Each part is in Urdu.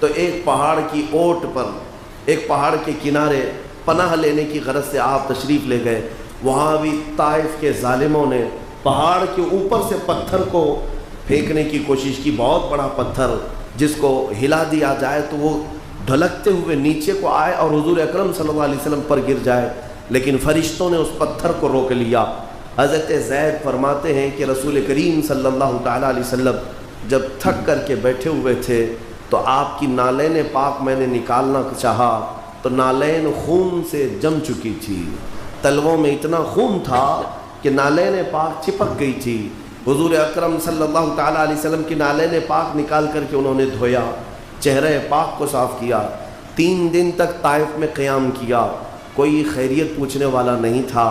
تو ایک پہاڑ کی اوٹ پر، ایک پہاڑ کے کنارے پناہ لینے کی غرض سے آپ تشریف لے گئے۔ وہاں بھی طائف کے ظالموں نے پہاڑ کے اوپر سے پتھر کو پھینکنے کی کوشش کی، بہت بڑا پتھر جس کو ہلا دیا جائے تو وہ ڈھلکتے ہوئے نیچے کو آئے اور حضور اکرم صلی اللہ علیہ وسلم پر گر جائے، لیکن فرشتوں نے اس پتھر کو روک لیا۔ حضرت زید فرماتے ہیں کہ رسول کریم صلی اللہ تعالیٰ علیہ وسلم جب تھک کر کے بیٹھے ہوئے تھے تو آپ کی نالین پاک میں نے نکالنا چاہا تو نالین خون سے جم چکی تھی، تلووں میں اتنا خون تھا کہ نالین پاک چپک گئی تھی۔ حضور اکرم صلی اللہ تعالیٰ علیہ وسلم کی نالین پاک نکال کر کے انہوں نے دھویا، چہرے پاک کو صاف کیا، 3 دن تک طائف میں قیام کیا، کوئی خیریت پوچھنے والا نہیں تھا،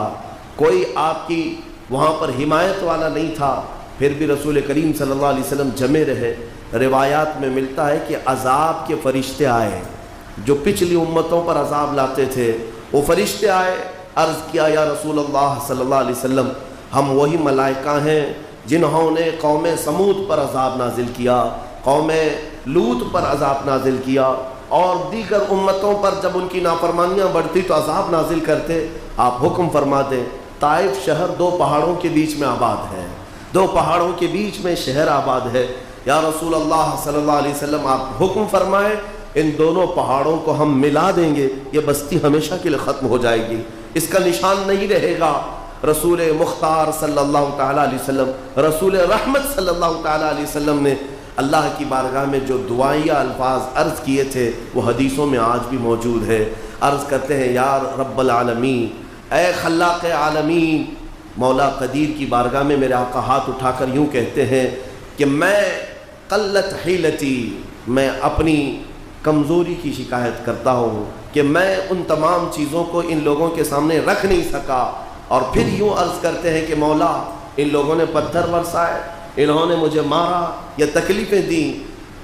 کوئی آپ کی وہاں پر حمایت والا نہیں تھا، پھر بھی رسول کریم صلی اللہ علیہ وسلم جمے رہے۔ روایات میں ملتا ہے کہ عذاب کے فرشتے آئے، جو پچھلی امتوں پر عذاب لاتے تھے، وہ فرشتے آئے، عرض کیا یا رسول اللہ صلی اللہ علیہ وسلم، ہم وہی ملائکہ ہیں جنہوں نے قوم سمود پر عذاب نازل کیا، قوم لوط پر عذاب نازل کیا، اور دیگر امتوں پر جب ان کی نافرمانیاں بڑھتی تو عذاب نازل کرتے۔ آپ حکم فرما دیں، طائف شہر 2 پہاڑوں کے بیچ میں آباد ہے، 2 پہاڑوں کے بیچ میں شہر آباد ہے، یا رسول اللہ صلی اللہ علیہ وسلم آپ حکم فرمائیں ان دونوں پہاڑوں کو ہم ملا دیں گے، یہ بستی ہمیشہ کے لیے ختم ہو جائے گی، اس کا نشان نہیں رہے گا۔ رسول مختار صلی اللہ تعالیٰ علیہ وسلم، رسول رحمت صلی اللہ تعالیٰ علیہ وسلم نے اللہ کی بارگاہ میں جو دعائیہ الفاظ عرض کیے تھے وہ حدیثوں میں آج بھی موجود ہے۔ عرض کرتے ہیں یا رب العالمین، اے خلاق عالمین، مولا قدیر کی بارگاہ میں میرے آقا ہاتھ اٹھا کر یوں کہتے ہیں کہ میں قلت حیلتی، میں اپنی کمزوری کی شکایت کرتا ہوں کہ میں ان تمام چیزوں کو ان لوگوں کے سامنے رکھ نہیں سکا، اور پھر یوں عرض کرتے ہیں کہ مولا ان لوگوں نے پتھر برسائے، انہوں نے مجھے مارا یا تکلیفیں دیں،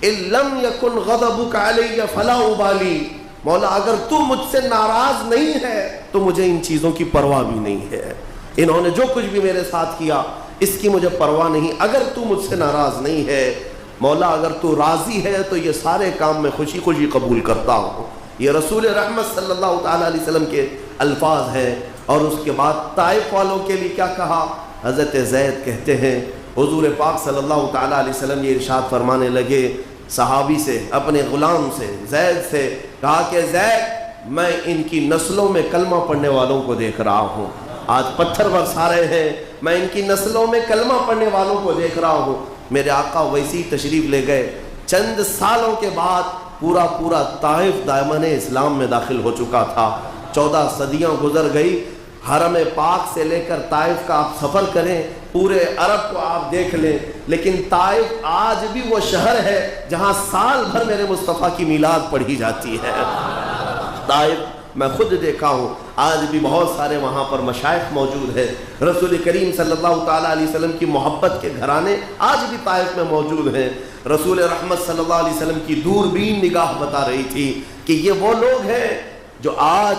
ان لم یکن غضبک علی فلا ابالی، مولا اگر تو مجھ سے ناراض نہیں ہے تو مجھے ان چیزوں کی پرواہ بھی نہیں ہے، انہوں نے جو کچھ بھی میرے ساتھ کیا اس کی مجھے پرواہ نہیں، اگر تو مجھ سے ناراض نہیں ہے مولا، اگر تو راضی ہے تو یہ سارے کام میں خوشی خوشی قبول کرتا ہوں۔ یہ رسول رحمت صلی اللہ تعالیٰ علیہ وسلم کے الفاظ ہیں۔ اور اس کے بعد طائف والوں کے لیے کیا کہا؟ حضرت زید کہتے ہیں حضور پاک صلی اللہ تعالیٰ علیہ وسلم یہ ارشاد فرمانے لگے صحابی سے، اپنے غلام سے، زید سے، کہا کہ زید میں ان کی نسلوں میں کلمہ پڑھنے والوں کو دیکھ رہا ہوں، آج پتھر برسا رہے ہیں، میں ان کی نسلوں میں کلمہ پڑھنے والوں کو دیکھ رہا ہوں۔ میرے آقا ویسی تشریف لے گئے، چند سالوں کے بعد پورا طائف دامن اسلام میں داخل ہو چکا تھا، 14 صدیاں گزر گئی۔ حرم پاک سے لے کر طائف کا آپ سفر کریں، پورے عرب کو آپ دیکھ لیں، لیکن طائف آج بھی وہ شہر ہے جہاں سال بھر میرے مصطفیٰ کی میلاد پڑھی جاتی ہے۔ طائف میں خود دیکھا ہوں، آج بھی بہت سارے وہاں پر مشائخ موجود ہیں، رسول کریم صلی اللہ تعالیٰ علیہ وسلم کی محبت کے گھرانے آج بھی طائف میں موجود ہیں۔ رسول رحمت صلی اللہ علیہ وسلم کی دوربین نگاہ بتا رہی تھی کہ یہ وہ لوگ ہیں جو آج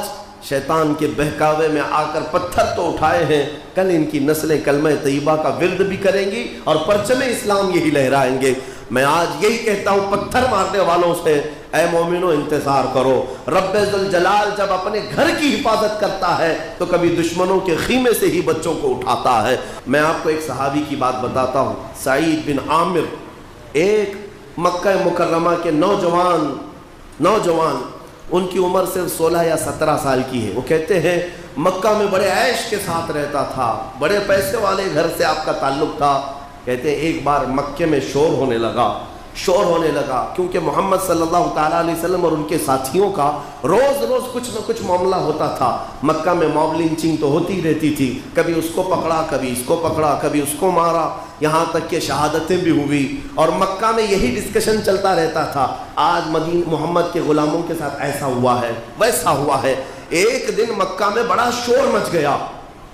شیطان کے بہکاوے میں آ کر پتھر تو اٹھائے ہیں، کل ان کی نسلیں کلمہ طیبہ کا ورد بھی کریں گی اور پرچم اسلام یہی لہرائیں گے۔ میں آج یہی کہتا ہوں پتھر مارنے والوں سے، اے مومنو انتظار کرو، رب ذوالجلال جب اپنے گھر کی حفاظت کرتا ہے تو کبھی دشمنوں کے خیمے سے ہی بچوں کو اٹھاتا ہے۔ میں آپ کو ایک صحابی کی بات بتاتا ہوں، سعید بن عامر، ایک مکہ مکرمہ کے نوجوان ان کی عمر صرف 16 یا 17 سال کی ہے۔ وہ کہتے ہیں مکہ میں بڑے عیش کے ساتھ رہتا تھا، بڑے پیسے والے گھر سے آپ کا تعلق تھا۔ کہتے ہیں ایک بار مکے میں شور ہونے لگا کیونکہ محمد صلی اللہ تعالیٰ علیہ وسلم اور ان کے ساتھیوں کا روز کچھ نہ کچھ معاملہ ہوتا تھا۔ مکہ میں موب لنچنگ تو ہوتی رہتی تھی، کبھی اس کو پکڑا، کبھی اس کو پکڑا، کبھی اس کو مارا، یہاں تک کہ شہادتیں بھی ہوئی، اور مکہ میں یہی ڈسکشن چلتا رہتا تھا، آج محمد کے غلاموں کے ساتھ ایسا ہوا ہے ویسا ہوا ہے۔ ایک دن مکہ میں بڑا شور مچ گیا۔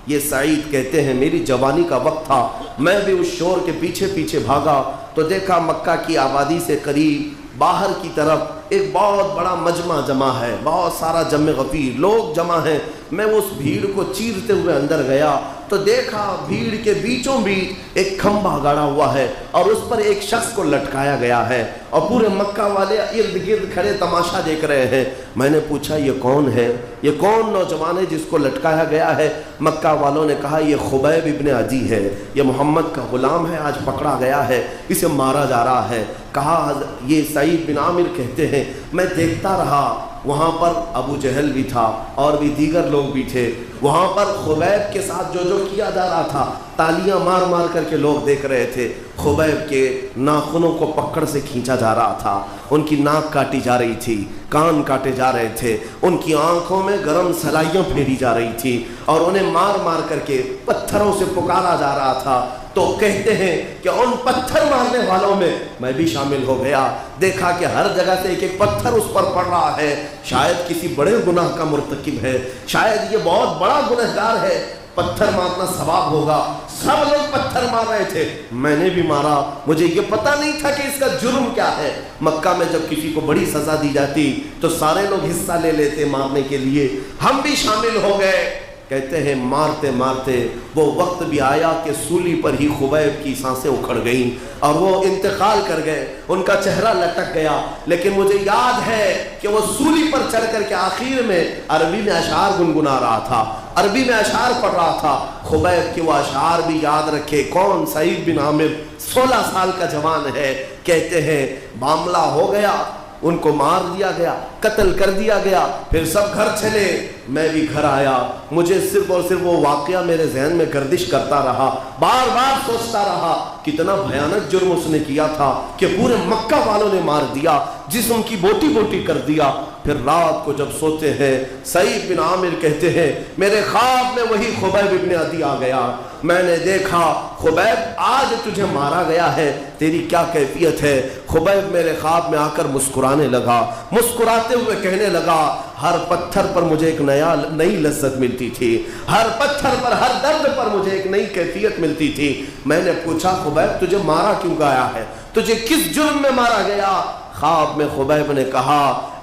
یہ سعید کہتے ہیں میری جوانی کا وقت تھا، میں بھی اس شور کے پیچھے بھاگا تو دیکھا مکہ کی آبادی سے قریب باہر کی طرف ایک بہت بڑا مجمع جمع ہے، بہت سارا جمع غفیر لوگ جمع ہیں۔ میں اس بھیڑ کو چیرتے ہوئے اندر گیا تو دیکھا بھیڑ کے بیچوں بیچ ایک کھمبا گڑا ہوا ہے اور اس پر ایک شخص کو لٹکایا گیا ہے، اور پورے مکہ والے ارد گرد کھڑے تماشا دیکھ رہے ہیں۔ میں نے پوچھا یہ کون ہے، یہ کون نوجوان ہے جس کو لٹکایا گیا ہے؟ مکہ والوں نے کہا یہ خبیب ابن عدی ہے، یہ محمد کا غلام ہے، آج پکڑا گیا ہے، اسے مارا جا رہا ہے۔ کہا یہ سعید بن عامر کہتے ہیں میں دیکھتا رہا، وہاں پر ابو جہل بھی تھا اور بھی دیگر لوگ بھی تھے، وہاں پر خبیب کے ساتھ جو کیا جا رہا تھا تالیاں مار مار کر کے لوگ دیکھ رہے تھے۔ خبیب کے ناخنوں کو پکڑ سے کھینچا جا رہا تھا، ان کی ناک کاٹی جا رہی تھی، کان کاٹے جا رہے تھے، ان کی آنکھوں میں گرم سلائیاں پھیری جا رہی تھی اور انہیں مار مار کر کے پتھروں سے پکارا جا رہا تھا۔ تو کہتے ہیں کہ ان پتھر مارنے والوں میں میں بھی شامل ہو گیا، دیکھا کہ ہر جگہ سے ایک ایک پتھر اس پر پڑ رہا ہے، شاید کسی بڑے گناہ کا مرتکب ہے، شاید یہ بہت بڑا گنہگار ہے، پتھر مارنا ثواب ہوگا۔ سب لوگ پتھر مار رہے تھے، میں نے بھی مارا، مجھے یہ پتہ نہیں تھا کہ اس کا جرم کیا ہے۔ مکہ میں جب کسی کو بڑی سزا دی جاتی تو سارے لوگ حصہ لے لیتے مارنے کے لیے، ہم بھی شامل ہو گئے۔ کہتے ہیں مارتے مارتے وہ وقت بھی آیا کہ سولی پر ہی خبیب کی سانسیں اکھڑ گئیں اور وہ انتقال کر گئے، ان کا چہرہ لٹک گیا۔ لیکن مجھے یاد ہے کہ وہ سولی پر چڑھ کر کے آخر میں عربی میں اشعار گنگنا رہا تھا، عربی میں اشعار پڑھ رہا تھا۔ خبیب کے وہ اشعار بھی یاد رکھے، کون؟ سعید بن عامر 16 سال کا جوان ہے۔ کہتے ہیں معاملہ ہو گیا، ان کو مار دیا گیا، قتل کر دیا گیا، پھر سب گھر چلے، میں بھی گھر آیا۔ مجھے صرف اور صرف وہ واقعہ میرے ذہن میں گردش کرتا رہا، بار بار سوچتا رہا کتنا بھیانک جرم اس نے کیا تھا کہ پورے مکہ والوں نے مار دیا، جسم کی بوٹی بوٹی کر دیا۔ پھر رات کو جب سوتے ہیں سعید بن عامر کہتے ہیں میرے خواب میں وہی خبیب ابن عدی آ گیا، میں نے دیکھا خبیب آج تجھے مارا گیا ہے، تیری کیا کیفیت ہے؟ خبیب میرے خواب میں آ کر مسکرانے لگا، مسکراتے ہوئے کہنے لگا ہر پتھر پر مجھے ایک نئی لذت ملتی تھی، ہر پتھر پر، ہر درد پر مجھے ایک نئی کیفیت ملتی تھی۔ میں نے پوچھا خبیب تجھے مارا کیوں گیا ہے، تجھے کس جرم میں مارا گیا؟ خواب میں خبیب نے کہا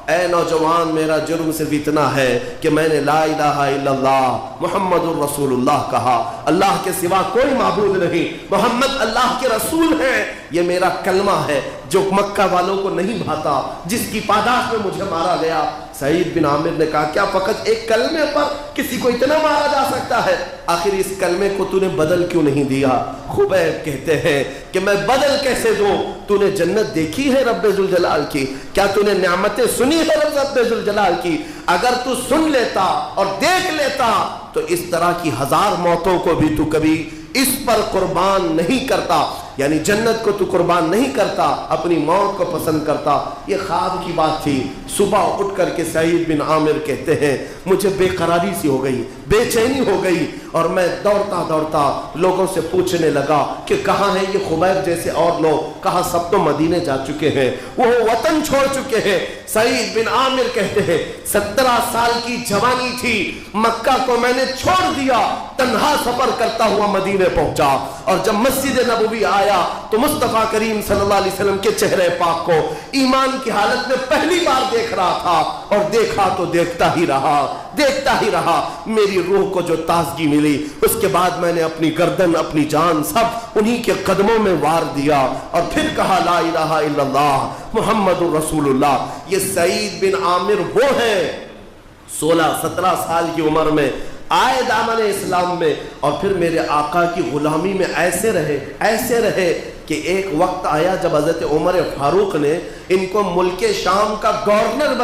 اے نوجوان میرا جرم صرف اتنا ہے کہ میں نے لا الہ الا اللہ محمد الرسول اللہ کہا، اللہ کے سوا کوئی معبود نہیں، محمد اللہ کے رسول ہیں، یہ میرا کلمہ ہے جو مکہ والوں کو نہیں بھاتا، جس کی پاداش میں مجھے مارا گیا۔ سعید بن عامر نے کہا کیا فقط ایک کلمے پر کسی کو اتنا مارا جا سکتا ہے؟ آخر اس کلمے کو تو نے بدل کیوں نہیں دیا؟ خبیب کہتے ہیں کہ میں بدل کیسے دوں؟ تو نے جنت دیکھی ہے رب ذوالجلال کی؟ کیا تو نے نعمتیں سنی ہے رب ذوالجلال کی؟ اگر تو سن لیتا اور دیکھ لیتا تو اس طرح کی 1000 موتوں کو بھی تو کبھی اس پر قربان نہیں کرتا، یعنی جنت کو تو قربان نہیں کرتا، اپنی موت کو پسند کرتا۔ یہ خواب کی بات تھی۔ صبح اٹھ کر کے سعید بن عامر کہتے ہیں مجھے بے قراری سی ہو گئی، بے چینی ہو گئی، اور میں دوڑتا دوڑتا لوگوں سے پوچھنے لگا کہ کہاں ہیں یہ خبیب جیسے اور لوگ؟ کہا سب تو مدینے جا چکے ہیں، وہ وطن چھوڑ چکے ہیں۔ سعید بن عامر کہتے ہیں 17 سال کی جوانی تھی، مکہ کو میں نے چھوڑ دیا، تنہا سفر کرتا ہوا مدینے پہنچا، اور جب مسجد نبوی آیا تو مصطفیٰ کریم صلی اللہ علیہ وسلم کے چہرے پاک کو ایمان کی حالت میں پہلی بار دیکھ رہا تھا، اور دیکھا تو دیکھتا ہی رہا، میری روح کو جو تازگی ملی، اس کے بعد میں نے اپنی گردن، اپنی جان سب انہی کے قدموں میں وار دیا، اور پھر کہا لا الہ الا اللہ محمد الرسول اللہ۔ یہ سعید بن عامر وہ ہیں 16-17 سال کی عمر میں آئے دامن اسلام میں، اور پھر میرے آقا کی غلامی میں ایسے رہے کہ ایک وقت آیا جب حضرت عمر فاروق نے ان کو ملک شام کا گورنر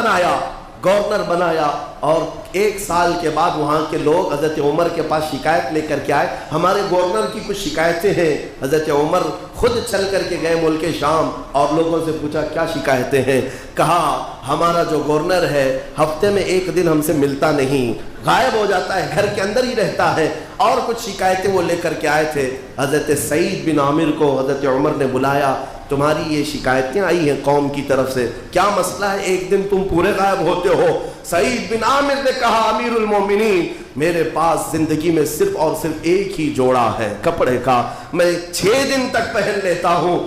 بنایا، اور 1 سال کے بعد وہاں کے لوگ حضرت عمر کے پاس شکایت لے کر کے آئے ہمارے گورنر کی کچھ شکایتیں ہیں۔ حضرت عمر خود چل کر کے گئے ملک شام اور لوگوں سے پوچھا کیا شکایتیں ہیں؟ کہا ہمارا جو گورنر ہے ہفتے میں 1 دن ہم سے ملتا نہیں، غائب ہو جاتا ہے، گھر کے اندر ہی رہتا ہے، اور کچھ شکایتیں وہ لے کر کے آئے تھے۔ حضرت سعید بن عامر کو حضرت عمر نے بلایا، تمہاری یہ شکایتیں آئی ہیں قوم کی طرف سے، کیا مسئلہ ہے؟ 1 دن تم پورے غائب ہوتے ہو۔ سعید بن عامر نے کہا امیر المومنین میرے پاس زندگی میں صرف اور صرف ایک ہی جوڑا ہے کپڑے کا، میں 6 دن تک پہن لیتا ہوں،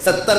70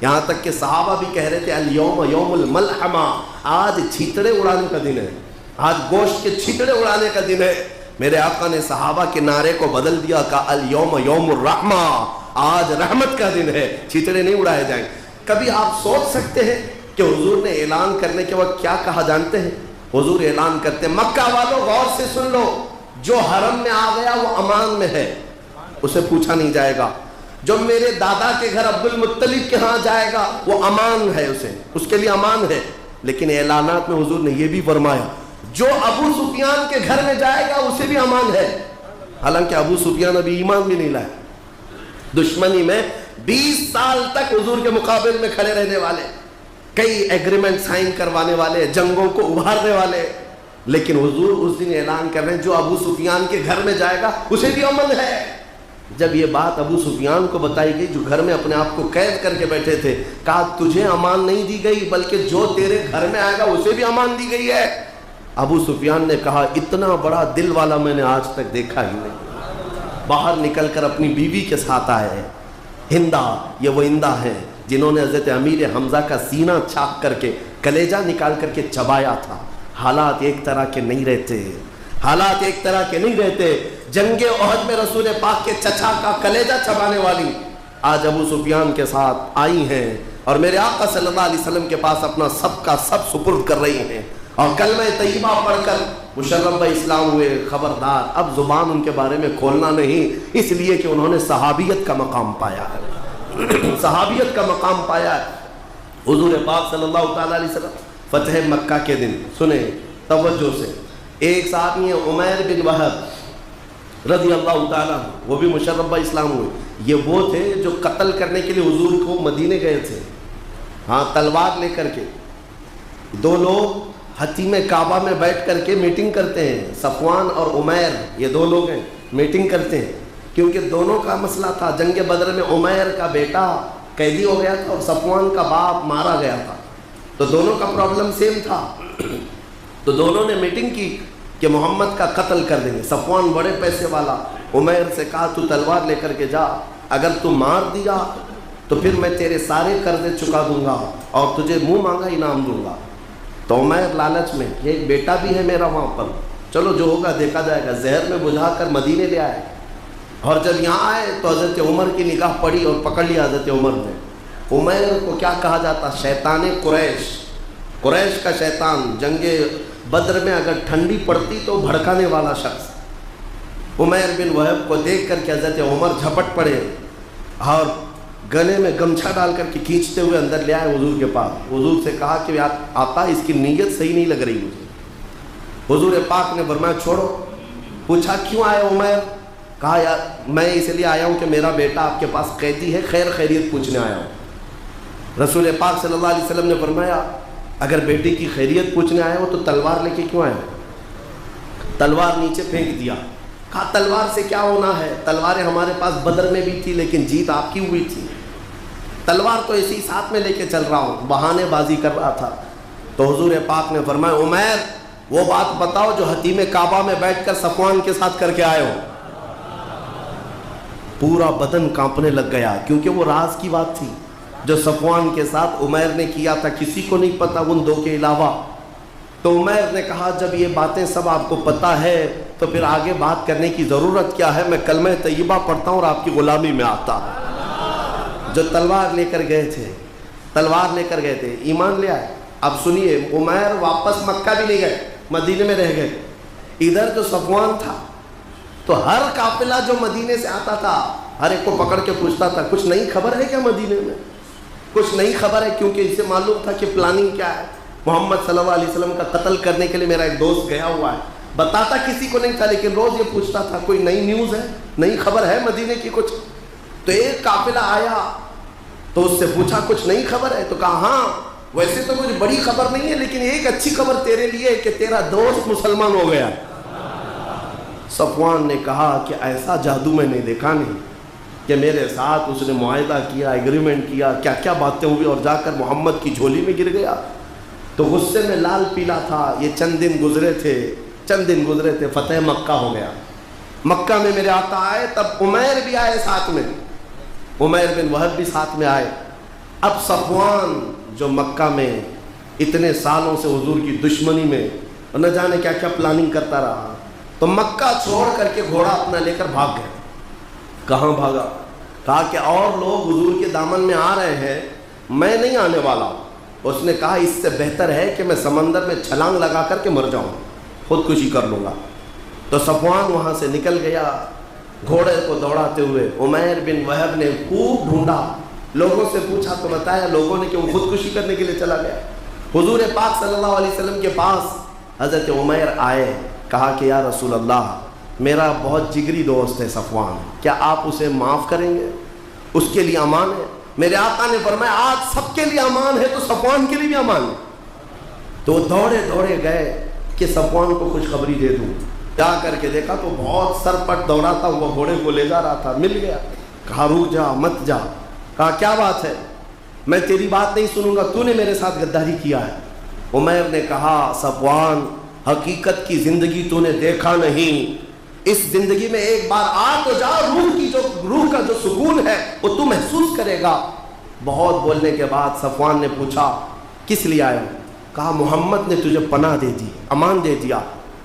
یہاں تک کہ صحابہ بھی کہہ رہے تھے الیوم یوم الملحمہ، آج چھیتڑے اڑانے کا دن ہے، آج گوشت کے چھیتڑے اڑانے کا دن ہے۔ میرے آقا نے صحابہ کے نعرے کو بدل دیا، کہا الیوم یوم الرحمہ، آج رحمت کا دن ہے، چھیتڑے نہیں اڑائے جائیں۔ کبھی آپ سوچ سکتے ہیں کہ حضور نے اعلان کرنے کے وقت کیا کہا جانتے ہیں؟ حضور اعلان کرتے ہیں، مکہ والوں غور سے سن لو، جو حرم میں آ گیا وہ امان میں ہے، اسے پوچھا نہیں جائے گا۔ جو میرے دادا کے گھر عبد المطلب کے ہاں جائے گا وہ امان ہے، اسے اس کے لیے امان ہے۔ لیکن اعلانات میں حضور نے یہ بھی فرمایا جو ابو سفیان کے گھر میں جائے گا اسے بھی امان ہے، حالانکہ ابو سفیان ابھی ایمان بھی نہیں لائے، دشمنی میں 20 سال تک حضور کے مقابل میں کھڑے رہنے والے، کئی ایگریمنٹ سائن کروانے والے، جنگوں کو ابھارنے والے، لیکن حضور اس دن اعلان کر رہے ہیں جو ابو سفیان کے گھر میں جائے گا اسے بھی امن ہے۔ جب یہ بات ابو سفیان کو بتائی گئی جو گھر میں اپنے آپ کو قید کر کے بیٹھے تھے، کہا تجھے امان نہیں دی گئی بلکہ جو تیرے گھر میں آئے گا اسے بھی امان دی گئی ہے۔ ابو سفیان نے کہا اتنا بڑا دل والا میں نے آج تک دیکھا ہی نہیں۔ باہر نکل کر اپنی بیوی کے ساتھ آئے ہیں، ہندا، یہ وہ ہندا ہیں جنہوں نے حضرت امیر حمزہ کا سینہ چھاپ کر کے کلیجہ نکال کر کے چبایا تھا۔ حالات ایک طرح کے نہیں رہتے، حالات ایک طرح کے نہیں رہتے۔ جنگ احد میں رسول پاک کے چچا کا کلیجہ چبانے والی آج ابو سفیان کے ساتھ آئی ہیں اور میرے آقا صلی اللہ علیہ وسلم کے پاس اپنا سب کا سب سپرد کر رہی ہیں، اور کلمہ طیبہ پڑھ کر مشرف اسلام ہوئے۔ خبردار، اب زبان ان کے بارے میں کھولنا نہیں، اس لیے کہ انہوں نے صحابیت کا مقام پایا ہے، صحابیت کا مقام پایا ہے۔ حضور پاک صلی اللہ تعالیٰ علیہ وسلم فتح مکہ کے دن سنیں توجہ سے، ایک صحابی ہیں عمیر بن وہب رضی اللہ تعالیٰ، وہ بھی مشرف اسلام ہوئے۔ یہ وہ تھے جو قتل کرنے کے لیے حضور کو مدینے گئے تھے، ہاں تلوار لے کر کے۔ دو لوگ حتیم کعبہ میں بیٹھ کر کے میٹنگ کرتے ہیں، صفوان اور عمیر، یہ دو لوگ ہیں، میٹنگ کرتے ہیں کیونکہ دونوں کا مسئلہ تھا۔ جنگ بدر میں عمیر کا بیٹا قیدی ہو گیا تھا اور صفوان کا باپ مارا گیا تھا، تو دونوں کا پرابلم سیم تھا۔ تو دونوں نے میٹنگ کی کہ محمد کا قتل کر دیں گے۔ صفوان بڑے پیسے والا، عمیر سے کہا تو تلوار لے کر کے جا، اگر تو مار دیا تو پھر میں تیرے سارے قرضے چکا دوں گا اور تجھے منہ مانگا انعام دوں گا۔ تو عمیر لالچ میں، یہ ایک بیٹا بھی ہے میرا وہاں پر، چلو جو ہوگا دیکھا جائے گا، زہر میں بجھا کر مدینے لے آئے۔ اور جب یہاں آئے تو حضرت عمر کی نگاہ پڑی اور پکڑ لیا حضرت عمر نے۔ عمیر کو کیا کہا جاتا؟ شیطان قریش، قریش کا شیطان۔ جنگ بدر میں اگر ٹھنڈی پڑتی تو بھڑکانے والا شخص۔ عمیر بن وہب کو دیکھ کر کے حضرت عمر جھپٹ پڑے اور گلے میں گمچھا ڈال کر کے کھینچتے ہوئے اندر لے آئے حضور کے پاس۔ حضور سے کہا کہ آقا اس کی نیت صحیح نہیں لگ رہی مجھے۔ حضور پاک نے فرمایا چھوڑو۔ پوچھا کیوں آئے عمیر؟ کہا یار میں اس لیے آیا ہوں کہ میرا بیٹا آپ کے پاس قیدی ہے، خیر خیریت پوچھنے آیا ہوں۔ رسول پاک صلی اللہ علیہ وسلم نے فرمایا اگر بیٹی کی خیریت پوچھنے آئے ہو تو تلوار لے کے کیوں آئے ہو؟ تلوار نیچے پھینک دیا۔ کہا تلوار سے کیا ہونا ہے، تلواریں ہمارے پاس بدر میں بھی تھی لیکن جیت آپ کی ہوئی تھی، تلوار تو اسی ساتھ میں لے کے چل رہا ہوں، بہانے بازی کر رہا تھا۔ تو حضور پاک نے فرمایا عمیر وہ بات بتاؤ جو حتیم کعبہ میں بیٹھ کر صفوان کے ساتھ کر کے آئے ہو۔ پورا بدن کانپنے لگ گیا کیونکہ وہ راز کی بات تھی جو صفوان کے ساتھ عمیر نے کیا تھا، کسی کو نہیں پتا ان دو کے علاوہ۔ تو عمیر نے کہا جب یہ باتیں سب آپ کو پتا ہے تو پھر آگے بات کرنے کی ضرورت کیا ہے، میں کلمہ طیبہ پڑھتا ہوں اور آپ کی غلامی میں آتا۔ جو تلوار لے کر گئے تھے، تلوار لے کر گئے تھے، ایمان لے آئے۔ اب سنیے، عمیر واپس مکہ بھی نہیں گئے، مدینے میں رہ گئے۔ ادھر جو صفوان تھا تو ہر قافلہ جو مدینے سے آتا تھا ہر ایک کو پکڑ کے پوچھتا تھا کچھ نئی خبر ہے کیا مدینے میں، کچھ نئی خبر ہے، کیونکہ اسے معلوم تھا کہ پلاننگ کیا ہے۔ محمد صلی اللہ علیہ وسلم کا قتل کرنے کے لیے میرا ایک دوست گیا ہوا ہے، بتاتا کسی کو نہیں تھا لیکن روز یہ پوچھتا تھا کوئی نئی نیوز ہے، نئی خبر ہے مدینے کی کچھ۔ تو ایک قافلہ آیا تو اس سے پوچھا کچھ نئی خبر ہے، تو کہا ہاں ویسے تو کچھ بڑی خبر نہیں ہے لیکن ایک اچھی خبر تیرے لیے کہ تیرا دوست مسلمان ہو گیا۔ صفوان نے کہا کہ ایسا جادو میں نے دیکھا نہیں کہ میرے ساتھ اس نے معاہدہ کیا، ایگریمنٹ کیا، کیا کیا باتیں ہوئی اور جا کر محمد کی جھولی میں گر گیا۔ تو غصے میں لال پیلا تھا۔ یہ چند دن گزرے تھے، فتح مکہ ہو گیا۔ مکہ میں میرے آقا آئے، تب عمیر بھی آئے ساتھ میں، عمیر بن وہب بھی ساتھ میں آئے۔ اب صفوان جو مکہ میں اتنے سالوں سے حضور کی دشمنی میں نہ جانے کیا کیا پلاننگ کرتا رہا، تو مکہ چھوڑ کر کے گھوڑا اپنا لے کر بھاگ گئے۔ کہاں بھاگا؟ کہا کہ اور لوگ حضور کے دامن میں آ رہے ہیں، میں نہیں آنے والا۔ اس نے کہا اس سے بہتر ہے کہ میں سمندر میں چھلانگ لگا کر کے مر جاؤں، خودکشی کر لوں گا۔ تو صفوان وہاں سے نکل گیا گھوڑے کو دوڑاتے ہوئے۔ عمیر بن وہب نے خوب ڈھونڈا، لوگوں سے پوچھا تو بتایا لوگوں نے کہ وہ خودکشی کرنے کے لیے چلا گیا۔ حضور پاک صلی اللہ علیہ وسلم کے پاس حضرت عمیر آئے، کہا کہ یا رسول اللہ، میرا بہت جگری دوست ہے صفوان، کیا آپ اسے معاف کریں گے؟ اس کے لیے امان ہے۔ میرے آقا نے فرمایا آج سب کے لیے امان ہے تو صفوان کے لیے بھی امان ہے۔ تو وہ دوڑے دوڑے گئے کہ صفوان کو خوشخبری دے دوں۔ جا کر کے دیکھا تو بہت سرپٹ دوڑاتا ہوا گھوڑے کو لے جا رہا تھا، مل گیا۔ کہا رک جا مت جا۔ کہا کیا بات ہے؟ میں تیری بات نہیں سنوں گا، تو نے میرے ساتھ غداری کیا ہے۔ عمیر نے کہا صفوان، حقیقت کی زندگی تو نے دیکھا نہیں، اس زندگی میں ایک بار آ تو جا، روح کا جو سکون ہے وہ تو محسوس کرے گا۔ بہت بولنے کے بعد صفوان نے پوچھا کس لیے آئے ہو؟ کہا محمد نے تجھے پناہ دے دی، امان دے دیا۔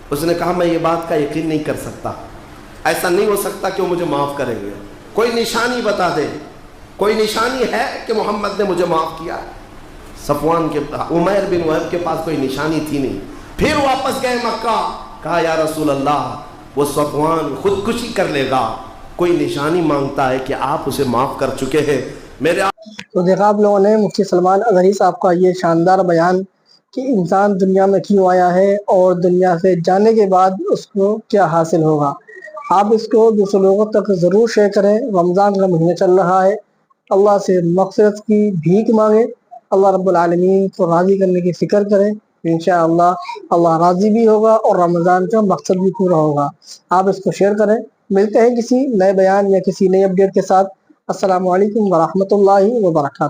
اس نے کہا میں یہ بات کا یقین نہیں کر سکتا، ایسا نہیں ہو سکتا کہ وہ مجھے معاف کریں گے، کوئی نشانی بتا دے، کوئی نشانی ہے کہ محمد نے مجھے معاف کیا؟ صفوان کے عمیر بن وہب کے پاس کوئی نشانی تھی نہیں۔ پھر واپس گئے مکہ، کہا یا رسول اللہ وہ صفوان خودکشی کر لے گا، کوئی نشانی مانگتا ہے کہ آپ اسے معاف کر چکے ہیں۔ میرے تو دیکھا آپ لوگوں نے مفتی سلمان اظہری صاحب کا یہ شاندار بیان کہ انسان دنیا میں کیوں آیا ہے اور دنیا سے جانے کے بعد اس کو کیا حاصل ہوگا۔ آپ اس کو دوسرے لوگوں تک ضرور شیئر کریں۔ رمضان کا مہینہ چل رہا ہے، اللہ سے مغفرت کی بھیک مانگیں، اللہ رب العالمین کو راضی کرنے کی فکر کریں، انشاءاللہ اللہ راضی بھی ہوگا اور رمضان کا مقصد بھی پورا ہوگا۔ آپ اس کو شیئر کریں۔ ملتے ہیں کسی نئے بیان یا کسی نئے اپڈیٹ کے ساتھ۔ السلام علیکم ورحمۃ اللہ وبرکاتہ۔